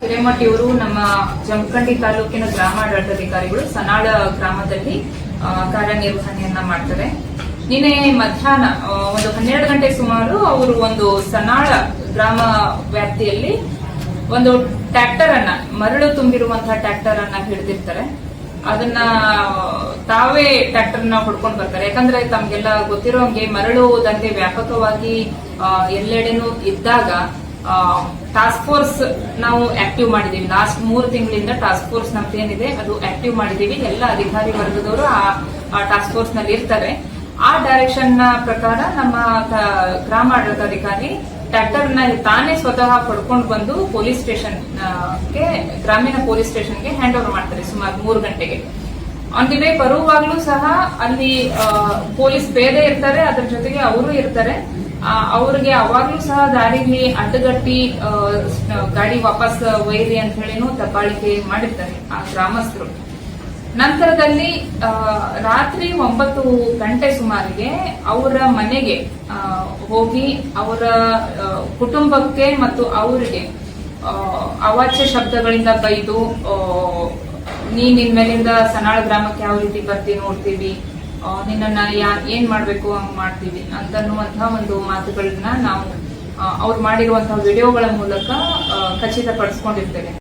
ಹಿರೇಮಠ್ ಇವರು ನಮ್ಮ ಜಮಖಂಡಿ ತಾಲೂಕಿನ ಗ್ರಾಮಾಡಳಿತಾಧಿಕಾರಿಗಳು ಸನಾಳ ಗ್ರಾಮದಲ್ಲಿ ಕಾರ್ಯನಿರ್ವಹಣೆಯನ್ನ ಮಾಡ್ತಾರೆ. ನಿನ್ನೆ ಮಧ್ಯಾಹ್ನ ಒಂದು 12 ಗಂಟೆ ಸುಮಾರು ಅವರು ಒಂದು ಸನಾಳ ಗ್ರಾಮ ವ್ಯಾಪ್ತಿಯಲ್ಲಿ ಒಂದು ಟ್ರ್ಯಾಕ್ಟರ್ ಅನ್ನ, ಮರಳು ತುಂಬಿರುವಂತಹ ಟ್ರ್ಯಾಕ್ಟರ್ ಅನ್ನ ಹಿಡಿದಿರ್ತಾರೆ. ಅದನ್ನ ತಾವೇ ಟ್ರ್ಯಾಕ್ಟರ್ ನ ಹೊಡ್ಕೊಂಡು ಬರ್ತಾರೆ. ಯಾಕಂದ್ರೆ ತಮ್ಗೆಲ್ಲ ಗೊತ್ತಿರೋ ಹಂಗೆ ಮರಳು ದಂಧೆ ವ್ಯಾಪಕವಾಗಿ ಎಲ್ಲೆಡೆನೂ ಇದ್ದಾಗ ಟಾಸ್ಕ್ ಫೋರ್ಸ್ ನಾವು ಆಕ್ಟಿವ್ ಮಾಡಿದೀವಿ. ಲಾಸ್ಟ್ 3 ತಿಂಗಳಿಂದ ಟಾಸ್ಕ್ ಫೋರ್ಸ್ ನಮ್ದೇನಿದೆ ಅದು ಆಕ್ಟಿವ್ ಮಾಡಿದೀವಿ. ಎಲ್ಲ ಅಧಿಕಾರಿ ವರ್ಗದವರು ಆ ಟಾಸ್ಕ್ ಫೋರ್ಸ್ ನಲ್ಲಿ ಇರ್ತಾರೆ. ಆ ಡೈರೆಕ್ಷನ್ ನ ಪ್ರಕಾರ ನಮ್ಮ ಗ್ರಾಮ ಆಡಳಿತಾಧಿಕಾರಿ ಟ್ರ್ಯಾಕ್ಟರ್ ನ ತಾನೇ ಸ್ವತಃ ಪಡ್ಕೊಂಡು ಬಂದು ಪೊಲೀಸ್ ಸ್ಟೇಷನ್ ಗ್ರಾಮೀಣ ಪೊಲೀಸ್ ಸ್ಟೇಷನ್ಗೆ ಹ್ಯಾಂಡ್ ಓವರ್ ಮಾಡ್ತಾರೆ ಸುಮಾರು 3 ಗಂಟೆಗೆ. ಆನ್ ದಿ ವೇ ಬರುವಾಗ್ಲೂ ಸಹ ಅಲ್ಲಿ ಪೊಲೀಸ್ ಬೇರೆ ಇರ್ತಾರೆ, ಅದ್ರ ಜೊತೆಗೆ ಅವರು ಇರ್ತಾರೆ. ಅವ್ರಿಗೆ ಅವಾಗ್ಲೂ ಸಹ ದಾರಿಲಿ ಅಡ್ಡಗಟ್ಟಿ ಗಾಡಿ ವಾಪಸ್ ಒಯ್ಯಿರಿ ಅಂತ ಹೇಳಿನೂ ದಬ್ಬಾಳಿಕೆ ಮಾಡಿರ್ತಾರೆ ಆ ಗ್ರಾಮಸ್ಥರು. ನಂತರದಲ್ಲಿ ರಾತ್ರಿ 9 ಗಂಟೆ ಸುಮಾರಿಗೆ ಅವರ ಮನೆಗೆ ಹೋಗಿ ಅವರ ಕುಟುಂಬಕ್ಕೆ ಮತ್ತು ಅವರಿಗೆ ಅವಾಚ್ಯ ಶಬ್ದಗಳಿಂದ ಬೈದು, ನಿನ್ ಮೇಲಿಂದ ಸನಾಳ ಗ್ರಾಮಕ್ಕೆ ಯಾವ ರೀತಿ ಬರ್ತಿ ನೋಡ್ತೀವಿ, ನಿನ್ನನ್ನ ಏನ್ ಮಾಡ್ಬೇಕು ಹಂಗ್ ಮಾಡ್ತೀವಿ ಅಂತನ್ನುವಂತಹ ಒಂದು ಮಾತುಗಳನ್ನ ನಾವು ಅವ್ರು ಮಾಡಿರುವಂತಹ ವಿಡಿಯೋಗಳ ಮೂಲಕ ಖಚಿತಪಡಿಸ್ಕೊಂಡಿರ್ತೇವೆ.